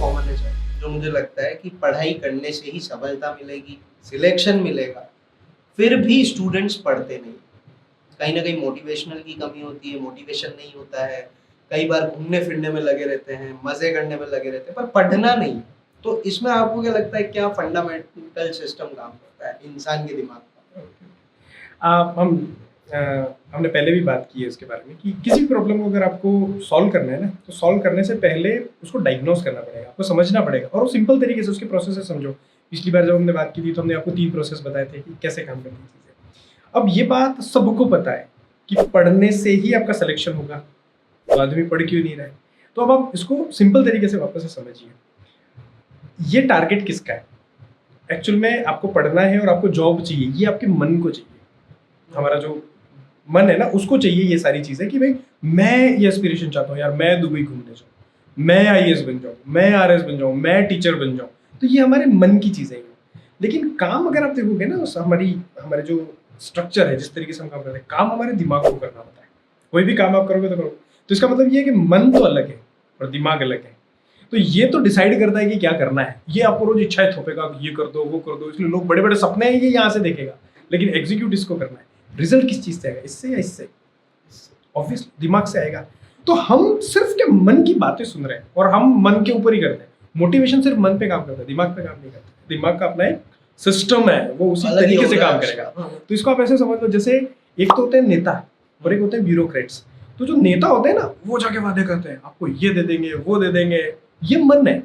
Common है sir, जो मुझे लगता है कि पढ़ाई करने से ही सफलता मिलेगी, सिलेक्शन मिलेगा, फिर भी स्टूडेंट्स पढ़ते नहीं। कहीं न कहीं मोटिवेशनल की कमी होती है, मोटिवेशन नहीं होता है, कई बार घूमने-फिरने में लगे रहते हैं, मज़े करने में लगे रहते हैं, पर पढ़ना नहीं। तो इसमें आपको क्या लगता है क्या फंडामेंटल सिस्टम काम करता है इंसान के दिमाग का? आप हम अ, हमने पहले भी बात की है इसके बारे में कि किसी प्रॉब्लम को अगर आपको सॉल्व करना है ना, तो सॉल्व करने से पहले उसको डायग्नोस करना पड़ेगा, आपको समझना पड़ेगा और वो सिंपल तरीके से उसके प्रोसेस से समझो। पिछली बार जब हमने बात की थी तो हमने आपको 3 प्रोसेस बताए थे कि कैसे काम करती है चीज़ें। अब ये बात सबको पता है कि पढ़ने से ही आपका सिलेक्शन होगा, तो आदमी पढ़ क्यों नहीं रहा है? तो अब आप इसको सिंपल तरीके से वापस से समझिए। ये टारगेट किसका है? एक्चुअल में आपको पढ़ना है और आपको जॉब चाहिए, ये आपके मन को चाहिए। हमारा जो मन है ना, उसको चाहिए ये सारी चीज़ें कि भाई मैं ये एस्पिरेशन चाहता हूँ यार, मैं दुबई घूमने जाऊँ, मैं आईएएस बन जाऊँ, मैं आरएस बन जाऊँ, मैं टीचर बन जाऊँ। तो ये हमारे मन की चीज़ें हैं। लेकिन काम अगर आप देखोगे ना, उस हमारे जो स्ट्रक्चर है, जिस तरीके से हम काम करते हैं, काम हमारे दिमाग को करना होता है। कोई भी काम आप करोगे तो करोगे। तो इसका मतलब ये है कि मन तो अलग है और दिमाग अलग है। तो ये तो डिसाइड करता है कि क्या करना है। ये आपको रोज इच्छाएं थोपेगा कि ये कर दो, वो कर दो। इसलिए लोग बड़े बड़े सपने हैं ये यहाँ से देखेगा, लेकिन एग्जीक्यूट इसको करना है। रिजल्ट किस चीज से आएगा? इससे या इससे? ऑब्वियसली दिमाग से आएगा। तो हम सिर्फ क्या मन की बातें सुन रहे हैं और हम मन के ऊपर ही करते हैं। मोटिवेशन सिर्फ मन पे काम करता है, दिमाग पे काम नहीं करता। दिमाग का अपना एक सिस्टम है, वो उसी अलग ही तरीके से होता है काम उसका। करेगा। हाँ। तो इसको आप ऐसे समझ लो, जैसे एक तो होते हैं नेता और एक होते हैं ब्यूरोक्रेट्स। तो जो नेता होते हैं ना, वो जाके वादे करते हैं, आपको ये दे देंगे, वो दे देंगे, ये मन है।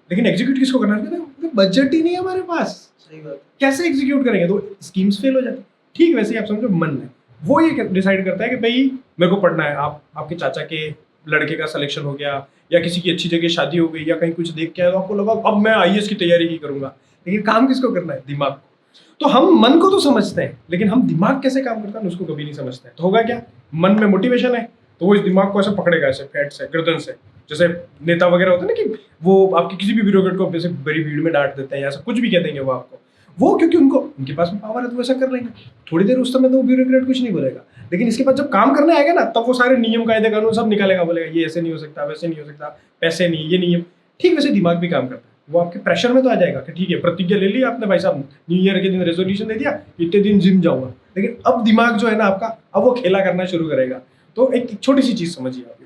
लेकिन एग्जीक्यूट किसको करना है? बजट ही नहीं है हमारे पास, सही बात। कैसे एग्जीक्यूट करेंगे? तो स्कीम्स फेल हो जाती। ठीक वैसे ही आप समझो मन है, वो ये डिसाइड करता है कि भाई मेरे को पढ़ना है। आप आपके चाचा के लड़के का सिलेक्शन हो गया या किसी की अच्छी जगह शादी हो गई या कहीं कुछ देख के आया, तो आपको लगा अब मैं आईएएस की तैयारी ही करूंगा। लेकिन काम किसको करना है? दिमाग को। तो हम मन को तो समझते हैं, लेकिन हम दिमाग कैसे काम करता है उसको कभी नहीं समझते हैं। तो होगा क्या? मन में मोटिवेशन है तो वो इस दिमाग को ऐसे पकड़ेगा, ऐसे फैट से, गर्दन से। जैसे नेता वगैरह होते हैं ना, कि वो आपके किसी भी ब्यूरोक्रेट को ऐसे बड़ी भीड़ में डांट देते हैं या ऐसा कुछ भी कह देंगे वो आपको। वो क्योंकि उनके पास में पावर है तो वैसा कर लेंगे। थोड़ी देर उस समय तो वो ब्यूरोक्रेट कुछ नहीं बोलेगा, लेकिन इसके बाद जब काम करने आएगा ना, तब वो सारे नियम कायदे कानून सब निकालेगा, बोलेगा ये ऐसे नहीं हो सकता, वैसे नहीं हो सकता, पैसे नहीं, ये नियम। ठीक वैसे दिमाग भी काम करता है। वो आपके प्रेशर में तो आ जाएगा कि ठीक है, प्रतिज्ञा ले ली आपने भाई साहब, न्यू ईयर के दिन रेजोल्यूशन दे दिया, इतने दिन जिम जाऊंगा। लेकिन अब दिमाग जो है ना आपका, अब वो खेला करना शुरू करेगा। तो एक छोटी सी चीज समझिए आप।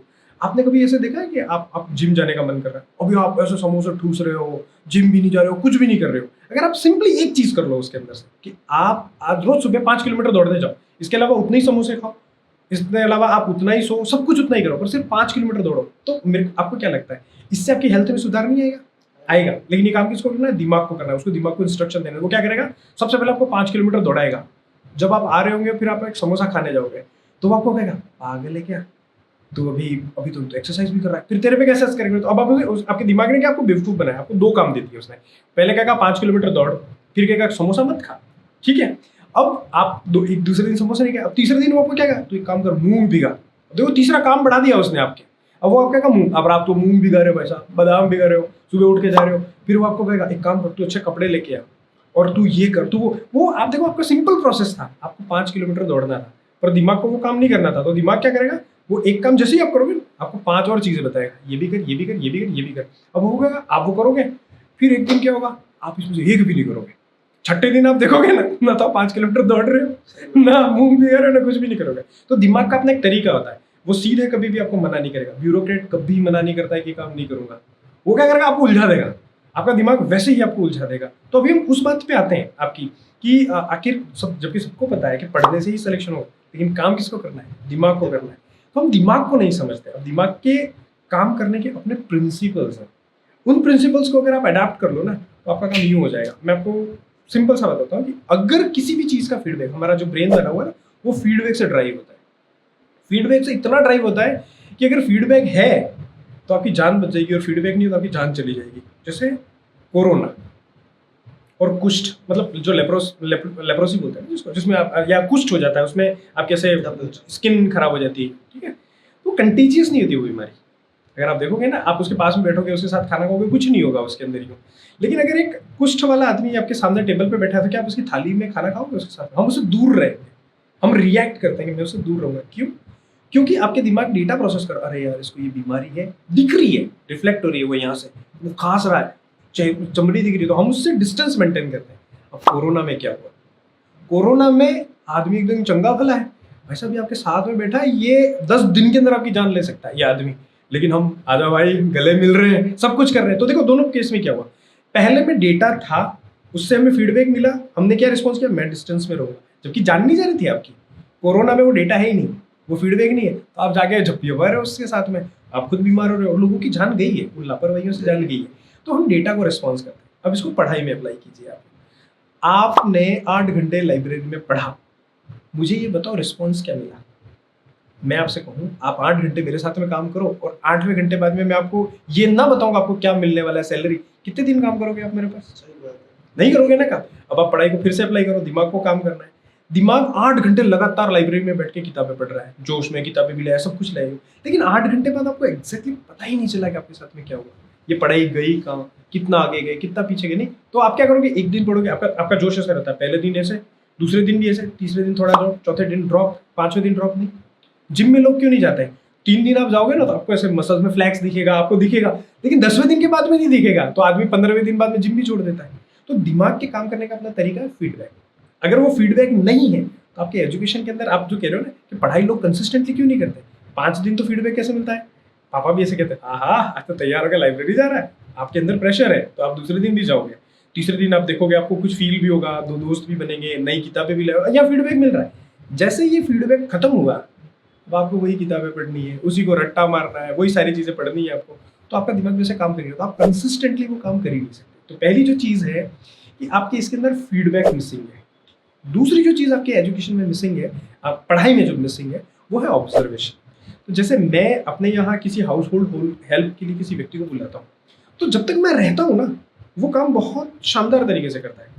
आपने कभी ऐसे देखा है कि आप जिम जाने का मन कर रहा है, अभी आप ऐसे समोसे ठूस रहे हो, जिम भी नहीं जा रहे हो, कुछ भी नहीं कर रहे हो। अगर आप सिंपली एक चीज कर लो उसके अंदर से कि आप आज रोज सुबह 5 किलोमीटर दौड़ने जाओ, इसके अलावा उतने ही समोसे खाओ, इसके अलावा आप उतना ही सो, सब कुछ उतना ही करो, पर सिर्फ 5 किलोमीटर दौड़ो, तो आपको क्या लगता है इससे आपकी हेल्थ में सुधार नहीं आएगा? आएगा। लेकिन ये काम किसको करना है? दिमाग को करना है। उसको दिमाग को इंस्ट्रक्शन देना है। वो क्या करेगा? सबसे पहले आपको 5 किलोमीटर दौड़ाएगा। जब आप आ रहे होंगे फिर आप एक समोसा खाने जाओगे, तो वो आपको कहेगा पागल है क्या, तो अभी अभी तो एक्सरसाइज भी कर रहा है, फिर तेरे पे कैसे असर करेगा? तो अब आपके दिमाग ने क्या आपको बेवकूफ बनाया? आपको 2 काम दे दिए उसने। पहले कहेगा 5 किलोमीटर दौड़, फिर कहेगा समोसा मत खा। ठीक है, अब आप एक दूसरे दिन समोसा नहीं खाया, अब तीसरे दिन वो आपको क्या कहा? तो एक काम कर, मूंग भिगा। देखो तीसरा काम बढ़ा दिया उसने आपके। अब वो आपको कहेगा मूंग, अब आप तो मूंग भिगा रहे हो भाई साहब, बादाम भिगा रहे हो, सुबह उठ के जा रहे हो। फिर वो आपको कहेगा एक काम कर, तू अच्छे कपड़े लेके आ और तू ये कर, तू वो आप देखो, आपका सिंपल प्रोसेस था, आपको 5 किलोमीटर दौड़ना था, पर दिमाग को वो काम नहीं करना था। तो दिमाग क्या करेगा? वो एक काम जैसे ही आप करोगे, आपको 5 और चीजें बताएगा, ये भी कर, ये भी कर, ये भी कर, ये भी कर। अब होगा, आप वो करोगे, फिर एक दिन क्या होगा? आप इसमें से एक भी नहीं करोगे। छठे दिन आप देखोगे ना तो 5 किलोमीटर दौड़ रहे हो, ना मूंग भी रहे हो, ना कुछ भी नहीं करोगे। तो दिमाग का अपना एक तरीका होता है, वो सीधे कभी भी आपको मना नहीं करेगा। ब्यूरोक्रेट कभी मना नहीं करता है कि काम नहीं करूंगा। वो क्या करेगा? आपको उलझा देगा। आपका दिमाग वैसे ही आपको उलझा देगा। तो अभी हम उस बात पे आते हैं आपकी कि आखिर सब, जबकि सबको पता है कि पढ़ने से ही सिलेक्शन हो, लेकिन काम किसको करना है? दिमाग को करना है। तो हम दिमाग को नहीं समझते। अब दिमाग के काम करने के अपने प्रिंसिपल्स हैं। उन प्रिंसिपल्स को अगर आप अडाप्ट कर लो ना, तो आपका काम यूं हो जाएगा। मैं आपको सिंपल सा बताता हूँ कि अगर किसी भी चीज का फीडबैक, हमारा जो ब्रेन बना हुआ है ना, वो फीडबैक से ड्राइव होता है। फीडबैक से इतना ड्राइव होता है कि अगर फीडबैक है तो आपकी जान बच जाएगी, और फीडबैक नहीं हो तो आपकी जान चली जाएगी। जैसे कोरोना और कुष्ठ, मतलब जो लेप्रोसी बोलते हैं जिसको, जिसमें आप, या कुष्ठ हो जाता है, उसमें आप कैसे स्किन खराब हो जाती है। ठीक है, तो कंटीजियस नहीं होती वो बीमारी। अगर आप देखोगे ना, आप उसके पास में बैठोगे, उसके साथ खाना खाओगे, कुछ नहीं होगा उसके अंदर ही। लेकिन अगर एक कुष्ठ वाला आदमी आपके सामने टेबल पे बैठा है, तो क्या आप उसकी थाली में खाना खाओगे उसके साथ? हम उससे दूर रहेंगे, हम रिएक्ट करते हैं कि मैं उससे दूर रहूंगा। क्यों? क्योंकि आपके दिमाग डेटा प्रोसेस कर, अरे यार इसको ये बीमारी है, दिख रही है, रिफ्लेक्ट हो रही है वो यहाँ से, वो खांस रहा है, चमड़ी दिख रही है, तो हम उससे डिस्टेंस मेंटेन करते हैं। अब कोरोना में क्या हुआ? कोरोना में आदमी एकदम चंगा भला है, भाई साहब ये आपके साथ में बैठा है, ये 10 दिन के अंदर आपकी जान ले सकता है ये आदमी, लेकिन हम आजा भाई गले मिल रहे हैं, सब कुछ कर रहे हैं। तो देखो दोनों केस में क्या हुआ, पहले में डेटा था, उससे हमें फीडबैक मिला, हमने क्या रिस्पॉन्स किया, मैं डिस्टेंस में रहूंगा, जबकि जान नहीं जा रही थी आपकी। कोरोना में वो डेटा है ही नहीं, वो फीडबैक नहीं है, तो आप जाके झप्पी हुआ रहे हो उसके साथ में, आप खुद बीमार हो रहे हो, लोगों की जान गई है, उन लापरवाहियों से जान गई है। तो हम डेटा को रिस्पॉन्स करते हैं। अब इसको पढ़ाई में अप्लाई कीजिए। आपने 8 घंटे लाइब्रेरी में पढ़ा, मुझे ये बताओ रिस्पॉन्स क्या मिला? मैं आपसे कहूँ आप 8 घंटे मेरे साथ में काम करो और 8वें घंटे बाद में मैं आपको ये ना बताऊंगा आपको क्या मिलने वाला है सैलरी, कितने दिन काम करोगे आप मेरे पास? सही बात है। नहीं करोगे ना। का अब आप पढ़ाई को फिर से अप्लाई करो, दिमाग को काम करना है। दिमाग 8 घंटे लगातार लाइब्रेरी में बैठ के किताबें पढ़ रहा है, जोश में किताबें भी लाया, सब कुछ लाया, लेकिन 8 घंटे बाद आपको एग्जैक्टली पता ही नहीं चला कि आपके साथ में क्या हुआ, ये पढ़ाई गई कहाँ, कितना आगे गए, कितना पीछे गए। नहीं तो आप क्या करोगे, एक दिन पढ़ोगे, आपका जोश ऐसा रहता है, पहले दिन ऐसे, दूसरे दिन भी ऐसे, तीसरे दिन थोड़ा ड्रॉप, चौथे दिन ड्रॉप, 5वें दिन ड्रॉप। नहीं, जिम में लोग क्यों नहीं जाते हैं? 3 दिन आप जाओगे ना तो आपको ऐसे मसल्स में फ्लैक्स दिखेगा, आपको दिखेगा, लेकिन 10वें दिन के बाद में नहीं दिखेगा, तो आदमी 15वें दिन बाद में जिम भी छोड़ देता है। तो दिमाग के काम करने का अपना तरीका है फीडबैक। अगर वो फीडबैक नहीं है तो आपके एजुकेशन के अंदर, आप जो कह रहे हो ना कि पढ़ाई लोग कंसिस्टेंटली क्यों नहीं करते, 5 दिन तो फीडबैक कैसे मिलता है? पापा भी ऐसे कहते हैं, हाँ आज तो तैयार होकर लाइब्रेरी जा रहा है, आपके अंदर प्रेशर है तो आप दूसरे दिन भी जाओगे, तीसरे दिन आप देखोगे आपको कुछ फील भी होगा, 2 दोस्त भी बनेंगे, नई किताबें भी लाओगे, या फीडबैक मिल रहा है। जैसे ये फीडबैक खत्म हुआ, अब आपको वही किताबें पढ़नी है, उसी को रट्टा मारना है, वही सारी चीज़ें पढ़नी है आपको, तो आपका दिमाग वैसे काम करेगा, तो आप कंसिस्टेंटली वो काम कर ही नहीं सकते। तो पहली जो चीज़ है कि आपके इसके अंदर फीडबैक मिसिंग है। दूसरी जो चीज़ आपके एजुकेशन में मिसिंग है, आप पढ़ाई में जो मिसिंग है, वो है ऑब्जर्वेशन। तो जैसे मैं अपने यहाँ किसी हाउस होल्ड हेल्प के लिए किसी व्यक्ति को बुलाता हूँ, तो जब तक मैं रहता हूँ ना, वो काम बहुत शानदार तरीके से करता है।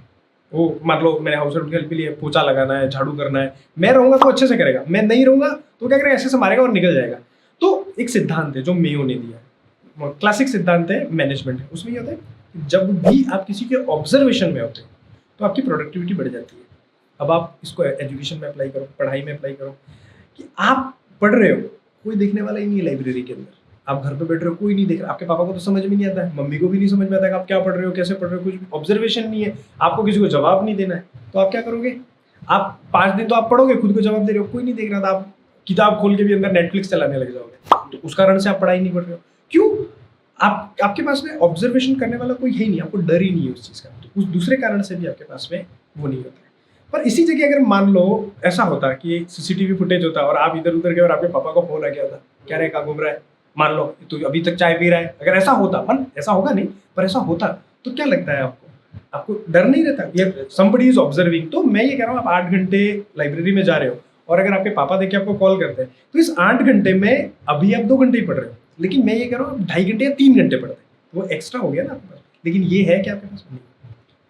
वो मान लो मैंने हाउस होल्ड हेल्प के लिए पोछा लगाना है, झाड़ू करना है, मैं रहूँगा तो अच्छे से करेगा, मैं नहीं रहूँगा तो क्या करेगा, ऐसे से मारेगा और निकल जाएगा। तो एक सिद्धांत है जो मेयो ने दिया, क्लासिक सिद्धांत है मैनेजमेंट है, उसमें ये होता है कि जब भी आप किसी के ऑब्जर्वेशन में होते हैं तो आपकी प्रोडक्टिविटी बढ़ जाती है। अब आप इसको एजुकेशन में अप्लाई करो, पढ़ाई में अप्लाई करो, कि आप पढ़ रहे हो, कोई देखने वाला ही नहीं है लाइब्रेरी के अंदर, आप घर पे बैठ रहे हो, कोई नहीं देख रहा, आपके पापा को तो समझ में नहीं आता है, मम्मी को भी नहीं समझ में आता है कि आप क्या पढ़ रहे हो, कैसे पढ़ रहे हो, कुछ भी ऑब्जर्वेशन नहीं है, आपको किसी को जवाब नहीं देना है, तो आप क्या करोगे? आप 5 दिन तो आप पढ़ोगे, खुद को जवाब दे रहे हो, कोई नहीं देख रहा था, आप किताब खोल के भी अंदर नेटफ्लिक्स चलाने लग जाओगे, तो उस कारण से आप पढ़ाई नहीं पढ़ रहे हो। क्यों? आपके पास में ऑब्जर्वेशन करने वाला कोई है ही नहीं, आपको डर ही नहीं है उस चीज़ का, तो उस दूसरे कारण से भी आपके पास में वो नहीं होता है। पर इसी जगह अगर मान लो ऐसा होता कि सीसीटीवी फुटेज होता और आप इधर उधर गए और आपके पापा को फोन आ गया था, क्या रे कहाँ घूम रहा है, मान लो तो अभी तक चाय पी रहा है, अगर ऐसा होता, मन ऐसा होगा नहीं पर ऐसा होता, तो क्या लगता है आपको? आपको डर नहीं रहता, ये समबडी इज ऑब्जर्विंग। तो मैं ये कह रहा हूँ, आप 8 घंटे लाइब्रेरी में जा रहे हो और अगर आपके पापा देख के आपको कॉल करते हैं, तो इस 8 घंटे में अभी आप 2 घंटे ही पढ़ रहे हो, लेकिन मैं ये कह रहा हूँ 2.5 घंटे या 3 घंटे पढ़ते हैं, वो एक्स्ट्रा हो गया ना आपके पास, लेकिन ये है कि आपके पास नहीं।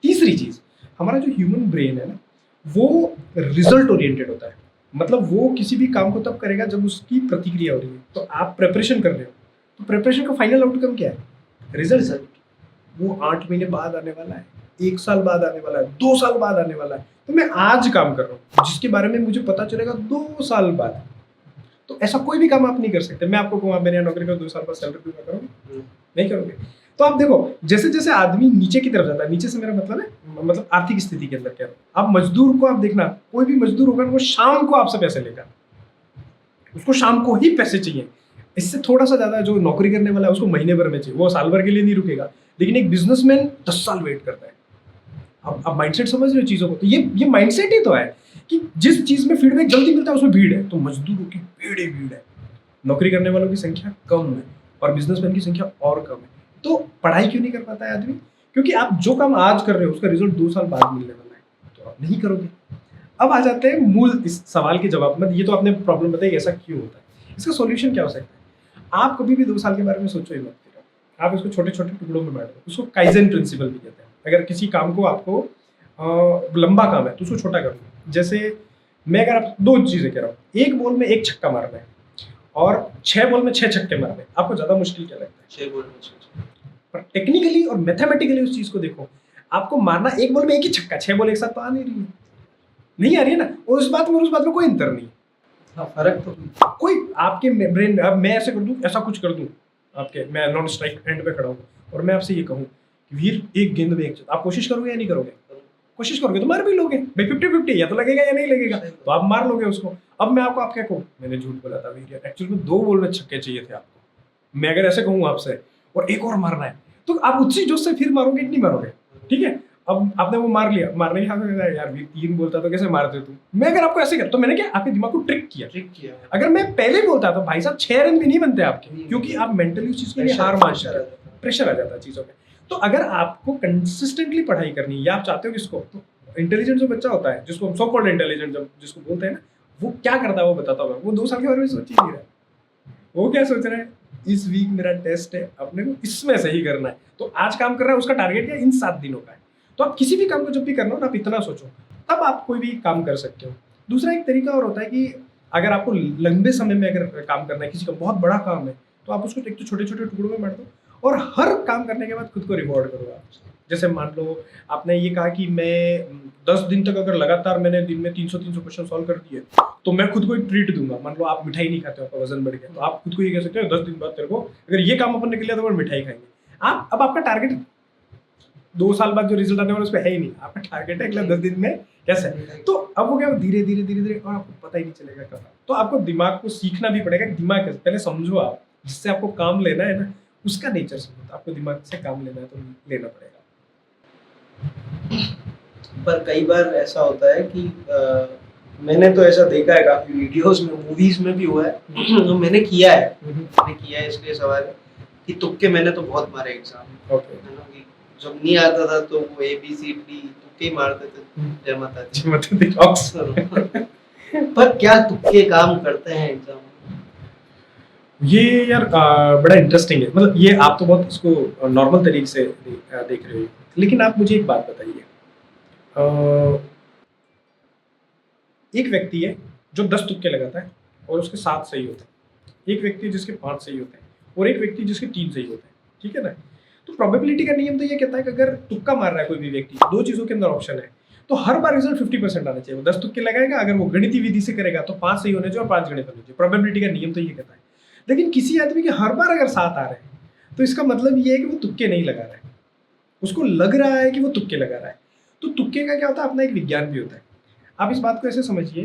तीसरी चीज, हमारा जो ह्यूमन ब्रेन है ना, वो रिजल्ट ओरिएंटेड होता है, मतलब वो किसी भी काम को तब करेगा जब उसकी प्रतिक्रिया हो रही है। तो आप प्रिपरेशन कर रहे हो, तो प्रिपरेशन का फाइनल आउटकम क्या है? रिजल्ट। वो 8 महीने बाद आने वाला है, 1 साल बाद आने वाला है, 2 साल बाद आने वाला है। तो मैं आज काम कर रहा हूँ जिसके बारे में मुझे पता चलेगा 2 साल बाद। तो ऐसा कोई भी काम आप नहीं कर सकते। मैं आपको कहूँ आप मेरे यहाँ नौकरी करो, 2 साल बाद सैलरी पूरा करोगे? नहीं करोगे। तो आप देखो, जैसे जैसे आदमी नीचे की तरफ जाता है, नीचे से मेरा मतलब है मतलब आर्थिक स्थिति के अंदर कह रहा हूँ, आप मजदूर को आप देखना, कोई भी मजदूर होगा वो शाम को आपसे पैसे लेगा, उसको शाम को ही पैसे चाहिए। इससे थोड़ा सा ज्यादा जो नौकरी करने वाला है उसको महीने भर में चाहिए, वो साल भर के लिए नहीं रुकेगा। लेकिन एक बिजनेसमैन 10 साल वेट करता है। आप माइंडसेट समझ रहे हो चीजों को? तो ये माइंडसेट ही तो है कि जिस चीज में फीडबैक जल्दी मिलता है उसमें भीड़ है, तो मजदूरों की भीड़ ही भीड़ है, नौकरी करने वालों की संख्या कम है और बिजनेसमैन की संख्या और कम है। तो पढ़ाई क्यों नहीं कर पाता है आदमी? क्योंकि आप जो काम आज कर रहे हो उसका रिजल्ट 2 साल बाद मिलने वाला है, तो आप नहीं करोगे। अब आ जाते हैं मूल इस सवाल के जवाब में। ये तो आपने प्रॉब्लम बताई ऐसा क्यों होता है, इसका सॉल्यूशन क्या हो सकता है? आप कभी भी 2 साल के बारे में सोचो ही मत करो, आप इसको छोटे छोटे टुकड़ों में बांटो। उसको काइजन प्रिंसिपल भी कहते हैं। अगर किसी काम को आपको लंबा काम है तो उसको छोटा कर लो। जैसे मैं अगर आप 2 चीजें कह रहा हूँ, 1 बॉल में 1 छक्का मारना है और 6 बॉल में 6 छक्के मारने, आपको ज्यादा मुश्किल क्या लगता है? 6 बॉल में 6। पर टेक्निकली और मैथमेटिकली उस चीज को देखो, आपको मारना 1 बॉल में 1 ही छक्का, 6 बॉल एक साथ तो आ नहीं रही है, नहीं आ रही है ना। और उस बात में कोई अंतर नहीं। हाँ, फर्क तो कोई आपके ब्रेन, अब मैं ऐसे कर दूं, ऐसा कुछ कर दूं, आपके मैं नॉन स्ट्राइक एंड पे खड़ा हूँ, और मैं आपसे ये कहूँ कि वीर एक गेंद में एक, आप कोशिश करोगे या नहीं करोगे? कोशिश करोगे तो मार भी लोगे भाई, 50-50 या तो लगेगा या नहीं लगेगा, तो आप मार लोगे उसको। अब मैं आपको, आप क्या कहूँ, मैंने झूठ बोला था वीर, एक्चुअली में 2 बॉल में छक्के चाहिए थे आपको। मैं अगर ऐसे कहूँ आपसे और एक और मारना है, तो आप उसी जोश से फिर मारोगे कि नहीं मारोगे? ठीक है, अब आपने वो मार लिया, मारने के हाथ में यार वीर 3 बोलता तो कैसे मारते तुम? मैं अगर आपको ऐसे कर, तो मैंने क्या आपके दिमाग को ट्रिक किया। अगर मैं पहले बोलता तो भाई साहब 6 रन भी नहीं बनते आपके, क्योंकि आप मेंटली उस चीज के लिए हार मान चुके, प्रेशर आ जाता है चीजों पे। तो अगर आपको कंसिस्टेंटली पढ़ाई करनी है या आप चाहते हो किसको, तो इंटेलिजेंट जो बच्चा होता है, जिसको हम सो कॉल्ड इंटेलिजेंट जब जिसको बोलते हैं ना, वो क्या करता है वो बताता हूँ मैं। वो 2 साल के बारे में सोच ही नहीं रहा है। वो क्या सोच रहा है, इस वीक मेरा टेस्ट है, अपने को इसमें सही करना है, तो आज काम कर रहा है, उसका टारगेट क्या इन 7 दिनों का है। तो आप किसी भी काम को जब भी करना हो ना, आप इतना सोचो, तब आप कोई भी काम कर सकते हो। दूसरा एक तरीका और होता है कि अगर आपको लंबे समय में अगर काम करना है, किसी का बहुत बड़ा काम है, तो आप उसको एक तो छोटे-छोटे टुकड़ों में बाँट दो और हर काम करने के बाद खुद को रिवॉर्ड करो आप। जैसे मान लो आपने ये कहा कि मैं 10 दिन तक अगर लगातार मैंने दिन में 300-300 क्वेश्चन सॉल्व कर दिए, तो मैं खुद को एक ट्रीट दूँगा। मान लो आप मिठाई नहीं खाते हो, आपका वज़न बढ़ गया, तो आप खुद को ये कह सकते हो 10 दिन बाद तेरे को अगर ये काम अपन ने कर लिया तो अपन मिठाई खाएँगे। आप अब आपका टारगेट 2 साल बाद जो रिजल्ट आने वाला है उसपे है ही नहीं। आपका टारगेट है अगले 10 दिन में कैसे? तो अब वो क्या धीरे-धीरे और आपको पता ही नहीं चलेगा कब। तो आपको दिमाग को सीखना भी पड़ेगा कि दिमाग कैसे, पहले समझो आप, जिससे आपको काम लेना है ना, उसका नेचर समझो। आपको दिमाग से काम लेना है तो लेना पड़ेगा। पर कई बार ऐसा होता है कि मैंने तो ऐसा देखा है काफी वीडियोस में, मूवीज में भी हुआ है तो मैंने किया है इसलिए सवाल है कि तुक्के मैंने तो बहुत मारे एग्जाम ओके। है ना, कि जब नहीं आता था तो वो ABCD तुक्के ही मारते थे। जय माता दी। मतलब अक्सर पर क्या तुक्के काम करते हैं एग्जाम में? ये यार बड़ा इंटरेस्टिंग है। मतलब ये आप तो बहुत इसको नॉर्मल तरीके से देख रहे हो, लेकिन आप मुझे एक बात बताइए, एक व्यक्ति है जो 10 तुक्के लगाता है और उसके 7 सही होते हैं, एक व्यक्ति जिसके 5 सही होते हैं और एक व्यक्ति जिसके 3 सही होते हैं, ठीक है ना? तो प्रोबेबिलिटी का नियम तो ये कहता है कि अगर तुक्का मार रहा है कोई भी व्यक्ति, 2 चीज़ों के अंदर ऑप्शन है, तो हर बार रिजल्ट 50% आना चाहिए। वो 10 तुक्के लगाएगा, अगर वो गणितीय विधि से करेगा तो 5 सही होने चाहिए और 5 गणित होने चाहिए। प्रोबेबिलिटी का नियम तो ये कहता है। लेकिन किसी आदमी के हर बार अगर 7 आ रहे हैं, तो इसका मतलब ये है कि वो तुक्के नहीं लगा रहा है, उसको लग रहा है कि वो तुक्के लगा रहा है। तो तुक्के का क्या होता है, अपना एक विज्ञान भी होता है। आप इस बात को ऐसे समझिए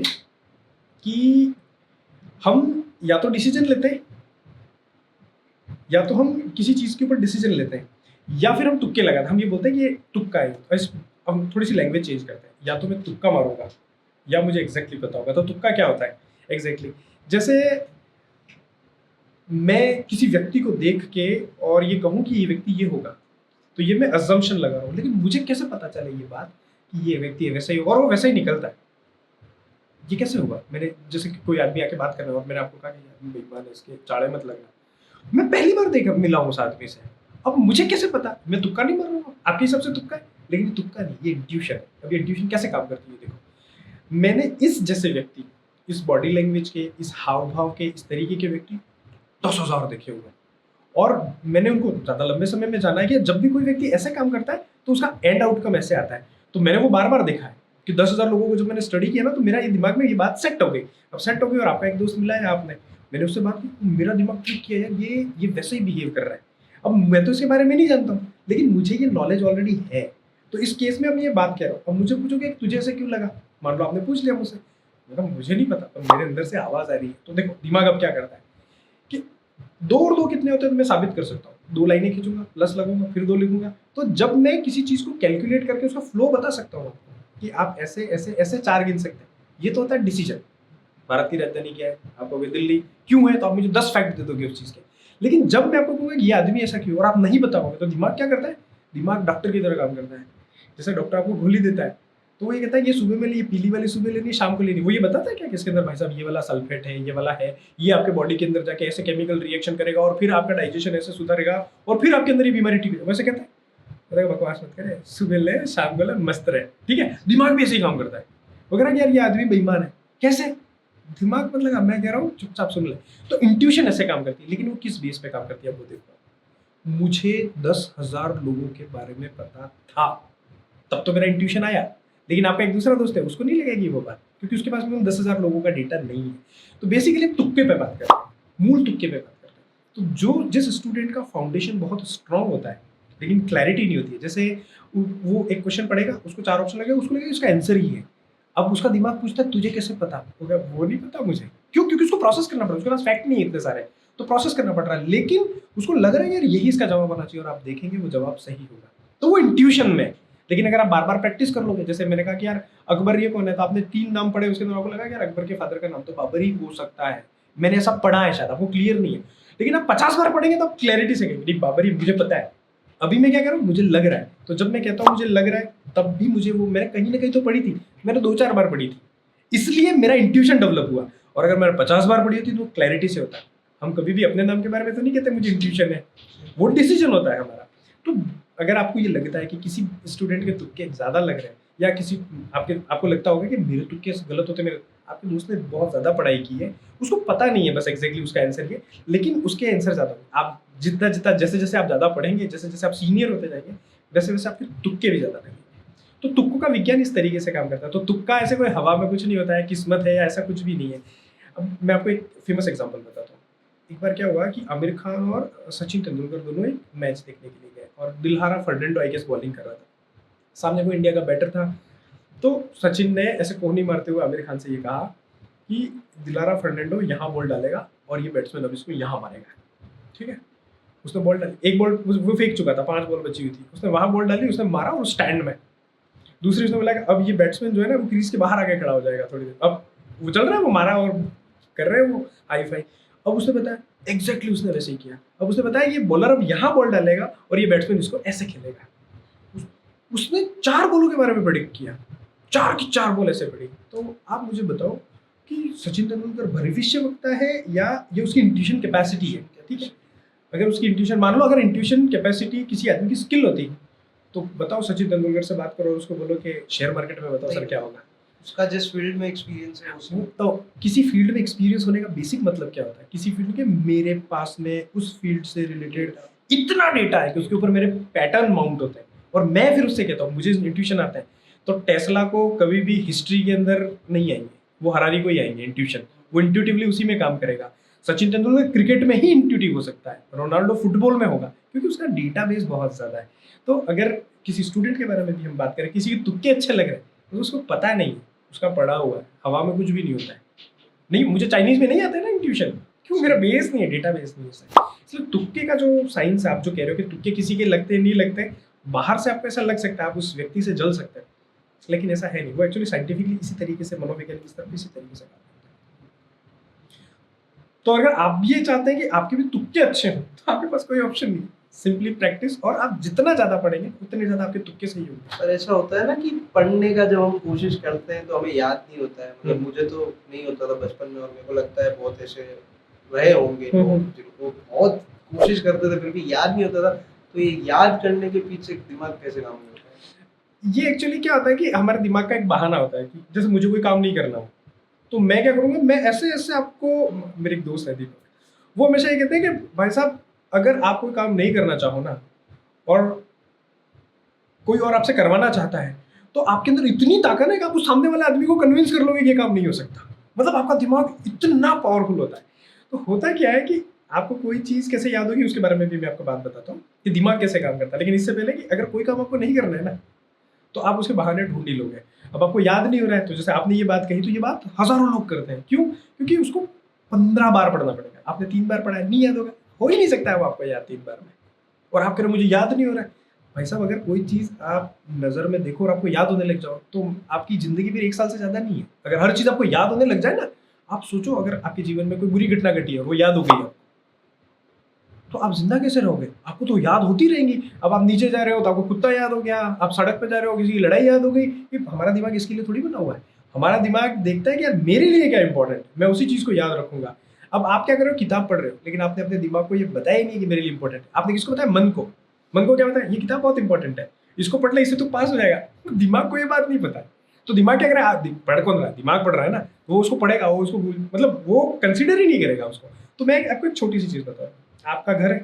कि हम या तो डिसीजन लेते हैं, या तो हम किसी चीज़ के ऊपर डिसीजन लेते हैं, या फिर हम तुक्के लगाते हैं। हम ये बोलते हैं कि ये तुक्का है। हम थोड़ी सी लैंग्वेज चेंज करते हैं, या तो मैं तुक्का मारूंगा या मुझे एग्जैक्टली पता होगा। तो तुक्का क्या होता है एग्जैक्टली? जैसे मैं किसी व्यक्ति को देख के और ये कहूँ कि ये व्यक्ति ये होगा, तो ये मैं अजम्पशन लगा रहा हूँ, लेकिन मुझे कैसे पता चले ये बात कि ये व्यक्ति वैसा ही होगा, और वो वैसा ही निकलता है। ये कैसे हुआ? मैंने जैसे कि कोई आदमी आके बात कर रहा है और मैंने आपको कहा कि आदमी बेईमान है, इसके चाड़े मत लगना। मैं पहली बार देखा मिला हूँ उस आदमी से, अब मुझे कैसे पता? मैं तुक्का नहीं मार रहा हूँ, आपके हिसाब से तुक्का है, लेकिन ये तुक्का नहीं, ये इंट्यूशन है। अब ये इंट्यूशन कैसे काम करती है देखो, मैंने इस जैसे व्यक्ति, इस बॉडी लैंग्वेज के, इस हाव भाव के, इस तरीके के व्यक्ति 10,000 देखे हुए हैं, और मैंने उनको ज़्यादा लंबे समय में जाना है कि जब भी कोई व्यक्ति ऐसे काम करता है तो उसका एंड आउटकम ऐसे आता है। तो मैंने वो बार बार देखा है कि 10,000 लोगों को जब मैंने स्टडी किया ना, तो मेरा ये दिमाग में ये बात सेट हो गई। अब सेट हो गई और आपका एक दोस्त मिला है, आपने, मैंने उससे बात की, मेरा दिमाग ठीक किया यार, ये वैसे ही बिहेव कर रहा है। अब मैं तो इसके बारे में नहीं जानता हूँ, लेकिन मुझे ये नॉलेज ऑलरेडी है। तो इस केस में अब ये बात कह रहा हूँ, अब मुझे पूछोगे तुझे ऐसे क्यों लगा? मान लो आपने पूछ लिया मुझसे, मुझे नहीं पता, पर मेरे अंदर से आवाज़ आ रही है। तो देखो दिमाग अब क्या करता है कि 2 और 2 कितने होते हैं, तो मैं साबित कर सकता हूँ। 2 लाइनें खींचूंगा, प्लस लगूंगा, फिर 2 लिखूंगा। तो जब मैं किसी चीज़ को कैलकुलेट करके उसका फ्लो बता सकता हूँ आपको कि आप ऐसे ऐसे ऐसे 4 गिन सकते हैं, ये तो होता है डिसीजन। भारत की राजधानी क्या है? आप कहोगे दिल्ली। क्यों है? तो आप मुझे 10 फैक्ट दे दोगे उस चीज़ के। लेकिन जब मैं आपको कहूँगा कि ये आदमी ऐसा क्यों, और आप नहीं बताओगे, तो दिमाग क्या करता है? दिमाग डॉक्टर की तरह काम करता है। जैसे डॉक्टर आपको गोली देता है, तो वो ये कहता है ये सुबह में ली, पीली वाली सुबह लेनी, शाम को लेनी। वो ये बताता है क्या कि इसके अंदर भाई साहब ये वाला सल्फेट है, ये वाला है, ये आपके बॉडी के अंदर जाके ऐसे केमिकल रिएक्शन करेगा और फिर आपका डाइजेशन ऐसे सुधरेगा और फिर आपके अंदर ये बीमारी ठीक है। वैसे कहता है अरे बकवास मत करे, सुबह ले शाम को ले, मस्त रहे। ठीक है, दिमाग भी ऐसे ही काम करता है। वो कह रहा है यार ये आदमी बेईमान है, कैसे? दिमाग मत लगा, मैं कह रहा हूँ चुपचाप सुन ले। तो इंट्यूशन ऐसे काम करती है, लेकिन वो किस बेस पे काम करती है वो देखो। मुझे 10,000 लोगों के बारे में पता था, तब तो मेरा इंट्यूशन आया। लेकिन आपका एक दूसरा दोस्त है, उसको नहीं लगेगी वो बात, क्योंकि उसके पास में 10,000 लोगों का डेटा नहीं है। तो बेसिकली तुक्के पे बात करते हैं, मूल तुक्के पे बात करते हैं। तो जो जिस स्टूडेंट का फाउंडेशन बहुत स्ट्रांग होता है, लेकिन क्लैरिटी नहीं होती है। जैसे वो एक क्वेश्चन पढ़ेगा, उसको 4 ऑप्शन लगेगा, उसको लगेगा इसका आंसर ही है। अब उसका दिमाग पूछता है तुझे कैसे पता? वो कहा वो नहीं पता मुझे। क्यों? क्योंकि उसको प्रोसेस करना पड़ रहा है, उसके पास फैक्ट नहीं है इतने सारे, तो प्रोसेस करना पड़ रहा है। लेकिन उसको लग रहा है यार यही इसका जवाब होना चाहिए, और आप देखेंगे वो जवाब सही होगा। तो वो इंट्यूशन में है। लेकिन अगर आप बार-बार प्रैक्टिस कर लोगे, जैसे मैंने कहा कि यार अकबर ये कौन है? तो आपने 3 नाम पढ़े, उसके बाद आपको लगा कि यार अकबर के फादर का नाम तो बाबर ही हो सकता है। मैंने ऐसा पढ़ा है, शायद आपको क्लियर नहीं है। लेकिन आप 50 बार पढ़ेंगे तो आप क्लैरिटी से कहेंगे, नहीं बाबर ही मुझे पता है। अभी मैं क्या कर रहा हूँ? मुझे लग रहा है। तो जब मैं कहता हूँ मुझे लग रहा है, तब भी मुझे वो मैंने कहीं न कहीं तो पढ़ी थी। मैंने 2-4 बार पढ़ी थी। इसलिए मेरा इंट्यूशन डेवलप हुआ। और अगर मैंने 50 बार पढ़ी होती तो क्लैरिटी से होता। हम कभी भी अपने नाम के बारे में तो नहीं कहते मुझे इंट्यूशन है, वो डिसीजन होता है हमारा। तो अगर आपको ये लगता है कि किसी स्टूडेंट के तुक्के ज़्यादा लग रहे हैं, या किसी आपको लगता होगा कि मेरे तुक्के गलत होते, मेरे आपके दोस्त ने बहुत ज़्यादा पढ़ाई की है, उसको पता नहीं है बस एग्जैक्टली उसका आंसर ये, लेकिन उसके आंसर ज़्यादा होंगे। आप जितना जैसे जैसे आप ज़्यादा पढ़ेंगे, जैसे जैसे आप सीनियर होते जाएंगे, वैसे वैसे आपके तुक्के भी ज़्यादा लगेंगे। तो तुक्कों का विज्ञान इस तरीके से काम करता है। तो तुक्का ऐसे कोई हवा में कुछ नहीं होता है, किस्मत है या ऐसा कुछ भी नहीं है। अब मैं आपको एक फेमस एग्जांपल बताता हूँ। एक बार क्या हुआ कि आमिर खान और सचिन तेंदुलकर दोनों एक मैच देखने के लिए गए, और Dilhara Fernando I guess bowling कर रहा था। सामने कोई इंडिया का बैटर था। तो सचिन ने ऐसे कोहनी मारते हुए आमिर खान से ये कहा कि दिलहारा फर्नांडो यहाँ बॉल डालेगा और ये बैट्समैन अब इसको यहाँ मारेगा। ठीक है, उसने बॉल डाली, एक बॉल वो फेंक चुका था, 5 बॉल बची हुई थी, उसने वहां बॉल डाली, उसने मारा और स्टैंड में। दूसरी उसने बोला कि अब ये बैट्समैन जो है ना वो क्रीज के बाहर आके खड़ा हो जाएगा थोड़ी देर। अब वो चल रहा है, वो मारा और कर रहे हैं वो हाई फाई। अब उसने बताया एग्जैक्टली उसने वैसे ही किया। अब उसने बताया ये बॉलर अब यहाँ बॉल डालेगा और ये बैट्समैन इसको ऐसे खेलेगा। उसने 4 बॉलों के बारे में प्रेडिक्ट किया, 4 की 4 बॉल ऐसे पड़ी। तो आप मुझे बताओ कि सचिन तेंदुलकर भविष्य वक्ता है या ये उसकी इंट्यूशन कैपेसिटी है? ठीक है, अगर उसकी इंट्यूशन, मान लो अगर इंट्यूशन कैपेसिटी किसी आदमी की स्किल होती, तो बताओ सचिन तेंदुलकर से बात करो और उसको बोलो कि शेयर मार्केट में बताओ सर क्या होगा। उसका जिस फील्ड में एक्सपीरियंस है उसमें। तो किसी फील्ड में एक्सपीरियंस होने का बेसिक मतलब क्या होता है? किसी फील्ड के मेरे पास में उस फील्ड से रिलेटेड इतना डेटा है कि उसके ऊपर मेरे पैटर्न माउंट होते हैं, और मैं फिर उससे कहता हूँ मुझे इंट्यूशन आता है। तो टेस्ला को कभी भी हिस्ट्री के अंदर नहीं आएंगे, वो हरारी को ही आएंगे इंट्यूशन, वो इंट्यूटिवली उसी में काम करेगा। सचिन तेंदुलकर क्रिकेट में ही इंट्यूटिव हो सकता है, रोनाल्डो फुटबॉल में होगा, क्योंकि उसका डेटाबेस बहुत ज़्यादा है। तो अगर किसी स्टूडेंट के बारे में भी हम बात करें, किसी के तुक्के अच्छे लग रहे हैं, तो उसको पता नहीं है, उसका पढ़ा हुआ है, हवा में कुछ भी नहीं होता है। नहीं, मुझे चाइनीज में नहीं आता है ना इंट्यूशन, क्यों? मेरा बेस नहीं है, डेटा बेस नहीं है। इसलिए तुक्के का जो साइंस है, आप जो कह रहे हो कि तुक्के किसी के लगते नहीं लगते, बाहर से आपको ऐसा लग सकता है, आप उस व्यक्ति से जल सकते हैं, लेकिन ऐसा है नहीं। वो एक्चुअली साइंटिफिकली इसी तरीके से, मनोवैज्ञानिक स्तर पर इसी तरीके से काम करता है। तो अगर आप ये चाहते हैं कि आपके भी तुक्के अच्छे हों, तो आपके पास कोई ऑप्शन नहीं, सिंपली प्रैक्टिस, और आप जितना ज्यादा पढ़ेंगे उतने ज्यादा आपके तुक्के सही होंगे। पर ऐसा होता है ना कि पढ़ने का जब हम कोशिश करते हैं तो हमें याद नहीं होता है। मतलब मुझे तो नहीं होता था बचपन में, और मेरे को लगता है बहुत ऐसे रहे होंगे लोग जिनको बहुत कोशिश करते थे फिर भी याद नहीं होता था। तो ये याद करने के पीछे दिमाग कैसे काम करता है? ये एक्चुअली क्या होता है कि हमारे दिमाग का एक बहाना होता है कि जैसे मुझे कोई काम नहीं करना हो, तो मैं क्या करूँगा, मैं ऐसे ऐसे आपको, मेरे एक दोस्त है दीपक, वो हमेशा ये कहते हैं कि भाई साहब अगर आप कोई काम नहीं करना चाहो ना, और कोई और आपसे करवाना चाहता है, तो आपके अंदर इतनी ताकत है कि आप उस सामने वाले आदमी को कन्विंस कर लोगे कि ये काम नहीं हो सकता। मतलब आपका दिमाग इतना पावरफुल होता है। तो होता क्या है कि आपको कोई चीज़ कैसे याद होगी उसके बारे में भी मैं आपको बात बताता हूँ कि दिमाग कैसे काम करता है। लेकिन इससे पहले कि अगर कोई काम आपको नहीं करना है ना, तो आप उसके बहाने ढूंढ ही लोगे। अब आपको याद नहीं हो रहा है, तो जैसे आपने ये बात कही, तो ये बात हज़ारों लोग करते हैं। क्यों? क्योंकि उसको 15 बार पढ़ना पड़ेगा। आपने 3 बार पढ़ा है, नहीं याद होगा, हो ही नहीं सकता है वो आपको याद 3 बार में। और आप कह रहे हो मुझे याद नहीं हो रहा है। भाई साहब अगर कोई चीज़ आप नज़र में देखो और आपको याद होने लग जाओ, तो आपकी ज़िंदगी फिर 1 साल से ज़्यादा नहीं है। अगर हर चीज़ आपको याद होने लग जाए ना, आप सोचो अगर आपके जीवन में कोई बुरी घटना घटी है, वो याद हो गई है, तो आप जिंदा कैसे रहोगे? आपको तो याद होती रहेंगी। अब आप नीचे जा रहे हो तो आपको कुत्ता याद हो गया, आप सड़क पे जा रहे हो किसी की लड़ाई याद हो गई। ये हमारा दिमाग इसके लिए थोड़ी बना हुआ है। हमारा दिमाग देखता है कि यार मेरे लिए क्या इंपॉर्टेंट है, मैं उसी चीज़ को याद रखूंगा। अब आप क्या कर रहे हो, किताब पढ़ रहे हो, लेकिन आपने अपने दिमाग को ये बताया ही नहीं कि मेरे लिए इंपॉर्टेंट है। आपने किसको बताया? मन को। मन को क्या बताया? ये किताब बहुत इंपॉर्टेंट है, इसको पढ़ ले, इससे तो पास हो जाएगा। दिमाग को ये बात नहीं पता। तो दिमाग क्या करे, आप पढ़ कौन रहा है? दिमाग पढ़ रहा है ना, तो वो उसको पढ़ेगा, वो उसको मतलब वो कंसिडर ही नहीं करेगा उसको। तो मैं आपको एक छोटी सी चीज़ बताऊँ, आपका घर है,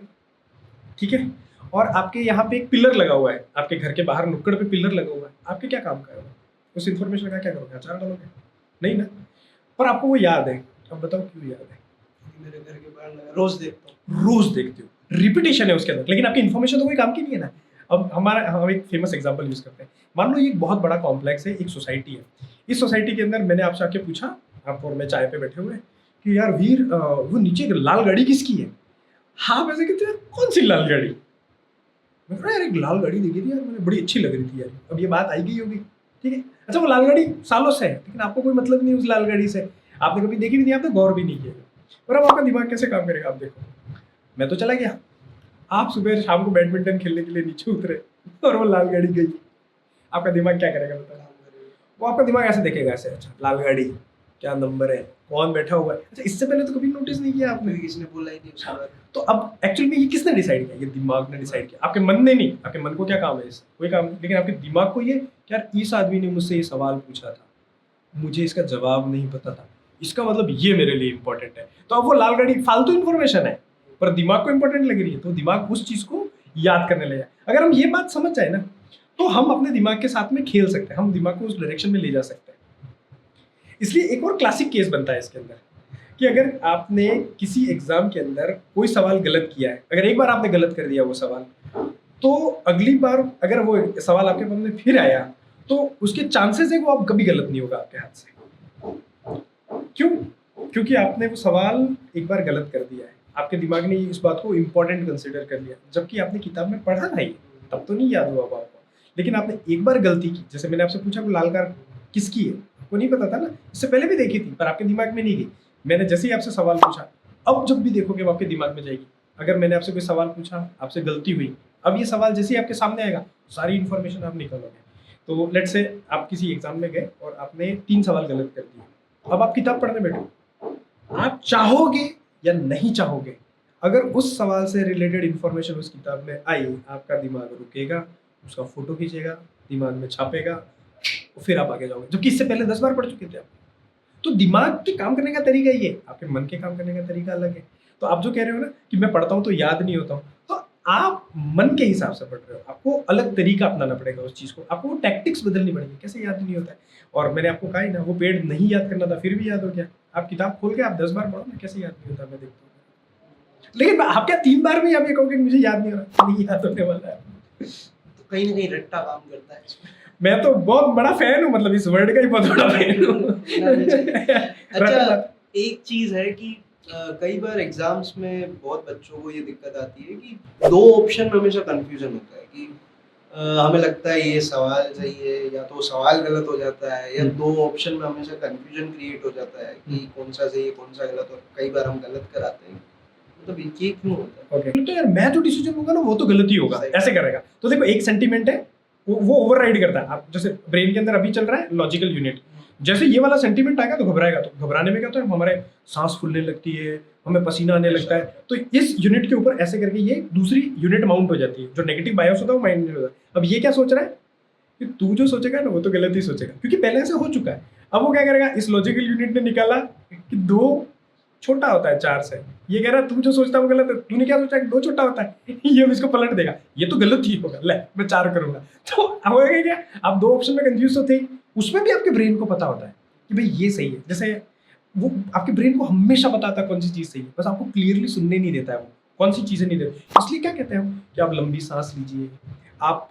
ठीक है, और आपके यहाँ पे एक पिलर लगा हुआ है, आपके घर के बाहर नुक्कड़ पे पिलर लगा हुआ है। आपके क्या काम का है वो? उस इन्फॉर्मेशन का क्या करोगे? अचार डालोगे? नहीं ना। पर आपको वो याद है। अब बताओ क्यों याद है? मेरे घर के बाहर रोज देखता हूँ। रोज देखते हो, रिपीटेशन है उसके अंदर, लेकिन आपकी इन्फॉर्मेशन तो कोई काम की नहीं है ना। अब हमारा हम एक फेमस एग्जांपल यूज करते हैं। मान लो ये एक बहुत बड़ा कॉम्प्लेक्स है, एक सोसाइटी है। इस सोसाइटी के अंदर मैंने आपसे आके पूछा, आप और मैं चाय पे बैठे हुए हैं, कि यार वीर वो नीचे एक लाल गाड़ी किसकी है? हाँ वैसे कहते हैं कौन सी लाल गाड़ी? मैं कह रहा यार एक लाल गाड़ी देखी थी यार, मुझे बड़ी अच्छी लग रही थी यार। अब ये बात आई गई होगी, ठीक है। अच्छा वो लाल गाड़ी सालों से है, लेकिन आपको कोई मतलब नहीं उस लाल गाड़ी से, आपने कभी देखी भी नहीं, आपने गौर भी नहीं किया। और अब आपका दिमाग कैसे काम करेगा? आप देखो, मैं तो चला गया, आप सुबह शाम को बैडमिंटन खेलने के लिए नीचे उतरे और वो लाल गाड़ी गई, आपका दिमाग क्या करेगा बताओ? वो आपका दिमाग ऐसे देखेगा, ऐसे अच्छा लाल गाड़ी, क्या नंबर है, कौन बैठा हुआ है। अच्छा इससे पहले तो कभी नोटिस नहीं किया आपने, किसी ने बोला ही नहीं उसके बाद। तो अब एक्चुअली में ये किसने डिसाइड किया? ये दिमाग ने डिसाइड किया, आपके मन ने नहीं। आपके मन को क्या काम है इससे? कोई काम नहीं, लेकिन आपके दिमाग को ये कि यार इस आदमी ने मुझसे ये सवाल पूछा था, मुझे इसका जवाब नहीं पता था, इसका मतलब ये मेरे लिए इंपॉर्टेंट है। तो अब वो लाल गाड़ी फालतू इन्फॉर्मेशन है, पर दिमाग को इंपॉर्टेंट लग रही है, तो दिमाग उस चीज को याद करने लगा। अगर हम ये बात समझ जाए ना, तो हम अपने दिमाग के साथ में खेल सकते हैं, हम दिमाग को उस डायरेक्शन में ले जा सकते हैं। इसलिए एक और क्लासिक केस बनता है इसके अंदर, कि अगर आपने किसी एग्जाम के अंदर कोई सवाल गलत किया है, अगर एक बार आपने गलत कर दिया वो सवाल, तो अगली बार अगर वो सवाल आपके सामने फिर आया, तो उसके चांसेस है वो अब कभी गलत नहीं होगा आपके हाथ से। क्यों? क्योंकि आपने वो सवाल एक बार गलत कर दिया है, आपके दिमाग ने इस बात को इम्पोर्टेंट कंसिडर कर लिया, जबकि आपने किताब में पढ़ा था ये, तब तो नहीं याद हुआ आपको, लेकिन आपने एक बार गलती की। जैसे मैंने आपसे पूछा वो लाल कार किसकी है, वो नहीं पता था ना, इससे पहले भी देखी थी पर आपके दिमाग में नहीं गई। मैंने जैसे ही आपसे सवाल पूछा, अब जब भी देखोगे वो आपके दिमाग में जाएगी। अगर मैंने आपसे कोई सवाल पूछा, आपसे गलती हुई, अब ये सवाल जैसे ही आपके सामने आएगा, सारी इन्फॉर्मेशन आप निकालोगे। तो लेट्स से आप किसी एग्जाम में गए और आपने 3 सवाल गलत कर दिए, अब आप किताब पढ़ने बैठो, आप चाहोगे या नहीं चाहोगे, अगर उस सवाल से रिलेटेड इन्फॉर्मेशन उस किताब में आई, आपका दिमाग रुकेगा, उसका फोटो खींचेगा, दिमाग में छापेगा, फिर आप आगे जाओगे, जबकि इससे पहले 10 बार पढ़ चुके थे आप। तो दिमाग के काम करने का तरीका ये है, आपके मन के काम करने का तरीका अलग है। तो आप जो कह रहे हो ना कि मैं पढ़ता हूँ तो याद नहीं होता हूँ, तो आप मन के हिसाब से पढ़ रहे हो, आपको अलग तरीका अपनाना पड़ेगा उस चीज को, आपको वो टैक्टिक्स बदलनी पड़ेगी, कैसे याद नहीं होता है। और मैंने आपको कहा ही ना, वो पेड़ नहीं याद करना था, फिर भी याद हो गया। आप किताब खोल के आप 10 बार पढ़ो ना, कैसे याद नहीं होता, मैं देखता हूँ। लेकिन आप क्या 3 बार में आप ये कहोगे मुझे याद नहीं हो रहा? नहीं याद होने वाला है। तो कहीं ना कहीं रट्टा काम करता है इसमें। मैं तो बहुत बड़ा फैन हूँ, मतलब इस वर्ड का ही बहुत बड़ा फैन हूँ। अच्छा एक चीज है कि कई बार एग्जाम्स में बहुत बच्चों को ये दिक्कत आती है कि 2 ऑप्शन में हमेशा कंफ्यूजन होता है कि हमें लगता है ये सवाल सही है, या तो सवाल गलत हो जाता है, या 2 ऑप्शन में हमेशा कंफ्यूजन क्रिएट हो जाता है कि कौन सा सही है कौन सा गलत, और कई बार हम गलत कराते हैं। मतलब ये क्यों होता है? ओके तो यार मैं जो डिसीजन लूंगा ना वो तो गलत ही होगा, ऐसे करेगा। तो देखो एक सेंटीमेंट है, वो ओवरराइड करता है। आप जैसे ब्रेन के अंदर अभी चल रहा है लॉजिकल यूनिट, जैसे ये वाला सेंटीमेंट आएगा तो घबराएगा, तो घबराने में क्या होता है, हमारे सांस फूलने लगती है, हमें पसीना आने लगता है। तो इस यूनिट के ऊपर ऐसे करके ये दूसरी यूनिट माउंट हो जाती है, जो नेगेटिव बायस होता है वो माइंड में होता है। अब ये क्या सोच रहा है कि तू जो सोचेगा ना वो तो गलत ही सोचेगा, क्योंकि पहले ऐसे हो चुका है। अब वो क्या करेगा, इस लॉजिकल यूनिट ने निकाला कि 2 छोटा होता है 4 से, ये कह रहा है तू जो सोचता है वो गलत है, तूने क्या सोचा कि 2 छोटा होता है। ये अब इसको पलट देगा, ये तो गलत ही होगा, ले मैं 4 करूंगा। तो होगा क्या, आप 2 ऑप्शन में कंफ्यूज तो थे, उसमें भी आपके ब्रेन को पता होता है कि भाई ये सही है। जैसे वो आपके ब्रेन को हमेशा पता होता है कौन सी चीज सही है, बस आपको क्लियरली सुनने नहीं देता है वो कौन सी चीजें नहीं देता। इसलिए क्या कहते हैं हम कि आप लंबी सांस लीजिए, आप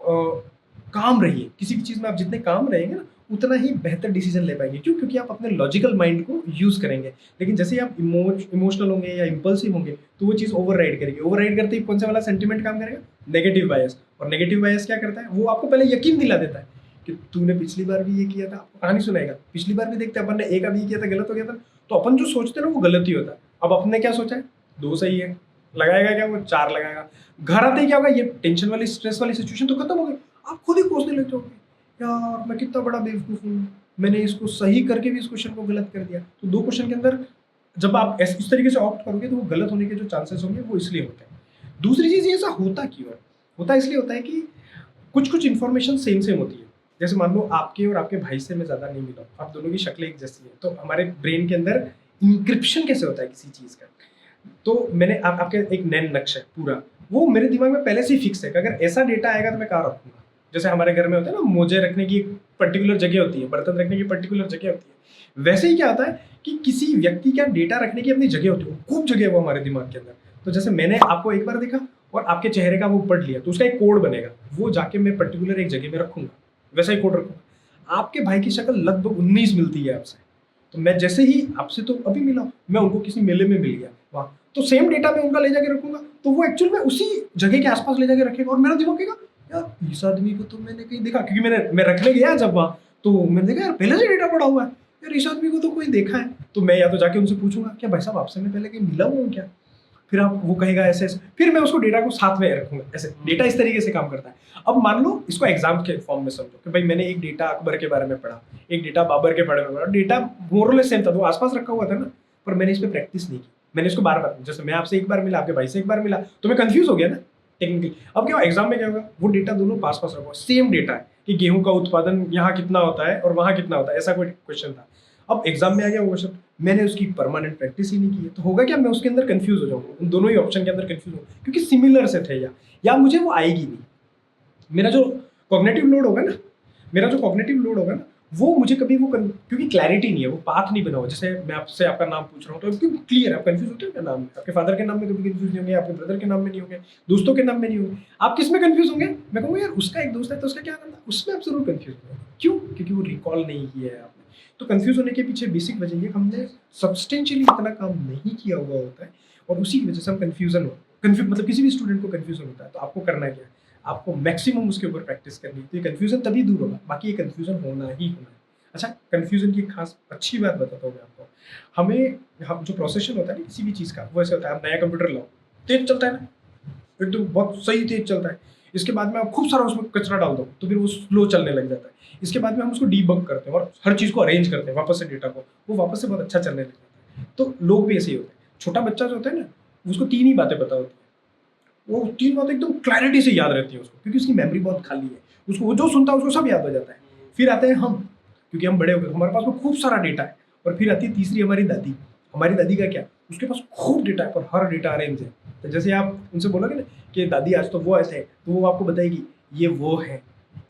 काम रहिए, किसी भी चीज में आप जितने काम रहेंगे ना उतना ही बेहतर डिसीजन ले पाएंगे। क्यों? क्योंकि आप अपने लॉजिकल माइंड को यूज करेंगे। लेकिन जैसे ही आप इमोशनल होंगे या इम्पल्सिव होंगे तो वो चीज ओवरराइड करेगी। ओवरराइड करते ही कौन सा वाला सेंटीमेंट काम करेगा, नेगेटिव बायस। और नेगेटिव बायस क्या करता है, वो आपको पहले यकीन दिला देता है कि तूने पिछली बार भी ये किया था। आपको कहानी सुनाएगा, पिछली बार भी देखते अपन ने एक अभी किया था गलत हो गया था, तो अपन जो सोचते हैं ना वो गलत ही होता है। अब अपन ने क्या सोचा है 2 सही है, लगाएगा क्या वो 4 लगाएगा। घर आते ही क्या होगा, ये टेंशन वाली स्ट्रेस वाली सिचुएशन तो खत्म हो गई, आप खुद ही कोसने लग जाओगे यार मैं कितना बड़ा बेवकूफ हूँ, मैंने इसको सही करके भी इस क्वेश्चन को गलत कर दिया। तो 2 क्वेश्चन के अंदर जब आप इस तरीके से ऑप्ट करोगे तो वो गलत होने के जो चांसेस होंगे वो इसलिए होते हैं। दूसरी चीज ऐसा होता क्यों है, होता इसलिए होता है कि कुछ इन्फॉर्मेशन सेम होती है। जैसे मान लो आपके और आपके भाई से मैं ज्यादा नहीं मिला, आप दोनों की शक्लें एक जैसी है, तो हमारे ब्रेन के अंदर इंक्रिप्शन कैसे होता है किसी चीज का, तो मैंने आपके एक नैन नक्श है पूरा, वो मेरे दिमाग में पहले से ही फिक्स है कि अगर ऐसा डेटा आएगा तो मैं कहाँ रखूंगा। जैसे हमारे घर में होता है ना, मोजे रखने की एक पर्टिकुलर जगह होती है, बर्तन रखने की पर्टिकुलर जगह होती है, वैसे ही क्या होता है कि किसी व्यक्ति का डेटा रखने की अपनी जगह होती है, खूब जगह है वो हमारे दिमाग के अंदर। तो जैसे मैंने आपको एक बार देखा और आपके चेहरे का वो पढ़ लिया, तो उसका एक कोड बनेगा, वो जाके मैं पर्टिकुलर एक जगह में रखूंगा, वैसा ही कोड रखूंगा। आपके भाई की शक्ल लगभग 19 मिलती है आपसे, तो मैं जैसे ही आपसे तो अभी मिला हूं, मैं उनको किसी मेले में मिल गया वहाँ, तो सेम डेटा मैं उनका ले जाके रखूंगा, तो वो एक्चुअल में उसी जगह के आसपास ले जाके रखेगा और मेरा दिमाग कहेगा यार इस आदमी को तो मैंने कहीं देखा, क्योंकि मैं रखने गया जब वहाँ, तो मैंने देखा यार पहले से डेटा पड़ा हुआ है, यार इस आदमी को तो कोई देखा है, तो मैं या तो जाके उनसे पूछूंगा क्या भाई साहब आपसे मैं पहले कहीं मिला हुआ हूँ क्या, फिर आप वो कहेगा ऐसे ऐसे, फिर मैं उसको डेटा को साथ में रखूंगा, ऐसे डेटा इस तरीके से काम करता है। अब मान लो इसको एग्जाम के फॉर्म में समझो कि भाई मैंने एक डेटा अकबर के बारे में पढ़ा, एक डेटा बाबर के बारे में पढ़ा, डेटा मोरलेस सेम था, तो आसपास रखा हुआ था ना, पर मैंने इस पर प्रैक्टिस नहीं की, मैंने इसको बार बार, जैसे मैं आपसे एक बार मिला, आपके भाई से एक बार मिला, तो मैं कंफ्यूज हो गया ना टेक्निकली। अब क्या एग्जाम में क्या होगा, वो डेटा दोनों पास पास रखा, सेम डेटा है कि गेहूं का उत्पादन यहाँ कितना होता है और वहाँ कितना होता है, ऐसा कोई क्वेश्चन था। अब एग्जाम में आ गया वो क्वेश्चन, मैंने उसकी परमानेंट प्रैक्टिस ही नहीं की है, तो होगा क्या, मैं उसके अंदर कंफ्यूज हो जाऊंगा, उन दोनों ही ऑप्शन के अंदर कंफ्यूज हो, क्योंकि सिमिलर से थे या मुझे वो आएगी नहीं। मेरा जो कॉग्निटिव लोड होगा ना, वो मुझे कभी वो क्योंकि क्लैरिटी नहीं है, वो पाथ नहीं बना हुआ। जैसे मैं आपसे आपका नाम पूछ रहा हूँ तो क्यों क्लियर है, आप कंफ्यूज होते हो क्या नाम में, आपके फादर के नाम में कभी कंफ्यूज नहीं होंगे, आपके ब्रदर के नाम में नहीं होंगे, दोस्तों के नाम में नहीं होंगे, आप किस में कंफ्यूज होंगे, मैं कहूँगा यार उसका एक दोस्त है तो उसका क्या नाम था, उसमें आप जरूर कंफ्यूज होंगे। क्यों, क्योंकि वो रिकॉल नहीं किया है आपने। तो कंफ्यूज होने के पीछे बेसिक वजह ये, हमने सब्सटेंशियली इतना काम नहीं किया हुआ होता है, और उसी की वजह से हम कंफ्यूज मतलब किसी भी स्टूडेंट को कंफ्यूजन होता है, तो आपको करना क्या है, आपको मैक्सिमम उसके ऊपर प्रैक्टिस करनी है, तो ये कंफ्यूजन तभी दूर होगा, बाकी ये कंफ्यूजन होना ही होना है। अच्छा, कंफ्यूजन की खास अच्छी बात बताता हूँ मैं आपको, हम जो प्रोसेशन होता है ना किसी भी चीज़ का, वो ऐसे होता है, आप नया कंप्यूटर लाओ, तेज चलता है ना, एकदम बहुत सही तेज चलता है, इसके बाद में आप खूब सारा उसमें कचरा डाल दो तो फिर वो स्लो चलने लग जाता है, इसके बाद में हम उसको डीबग करते हैं और हर चीज़ को अरेंज करते हैं वापस से, डेटा को वो वापस से बहुत अच्छा चलने लग जाता है। तो लोग भी ऐसे ही होते हैं, छोटा बच्चा जो होता है ना, उसको 3 ही बातें पता होती है, वो 3 बातें एकदम क्लैरिटी से याद रहती है उसको, क्योंकि उसकी मेमोरी बहुत खाली है, उसको वो जो सुनता है उसको सब याद हो जाता है। फिर आते हैं हम, क्योंकि हम बड़े हो गए, हमारे पास में खूब सारा डेटा है, और फिर आती है तीसरी हमारी दादी का क्या, उसके पास खूब डेटा है पर हर डेटा अरेंज है। तो जैसे आप उनसे बोलोगे ना कि दादी आज तो वो ऐसे है, तो वो आपको बताएगी ये वो है,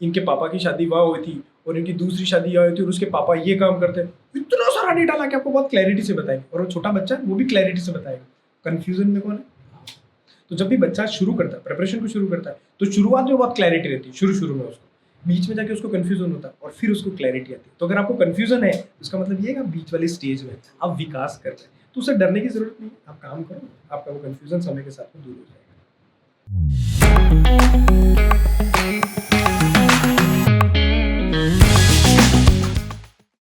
इनके पापा की शादी वहाँ हुई थी और इनकी दूसरी शादी यहाँ हुई थी और उसके पापा ये काम करते हैं, इतना सारा डेटा ला के आपको बहुत क्लैरिटी से बताएंगे, और वो छोटा बच्चा वो भी क्लैरिटी से बताएगा। कन्फ्यूजन में कौन है, तो जब भी बच्चा शुरू करता है प्रिपरेशन को शुरू करता है, तो शुरुआत में बहुत क्लैरिटी रहती है, शुरू में उसको, बीच में जाके उसको कंफ्यूजन होता है और फिर उसको क्लैरिटी आती है। तो अगर आपको कंफ्यूजन है उसका मतलब ये है कि आप बीच वाली स्टेज में आप विकास कर रहे हैं, तो उससे डरने की जरूरत नहीं है, आप काम करो, आपका वो कंफ्यूजन समय के साथ में दूर हो जाएगा।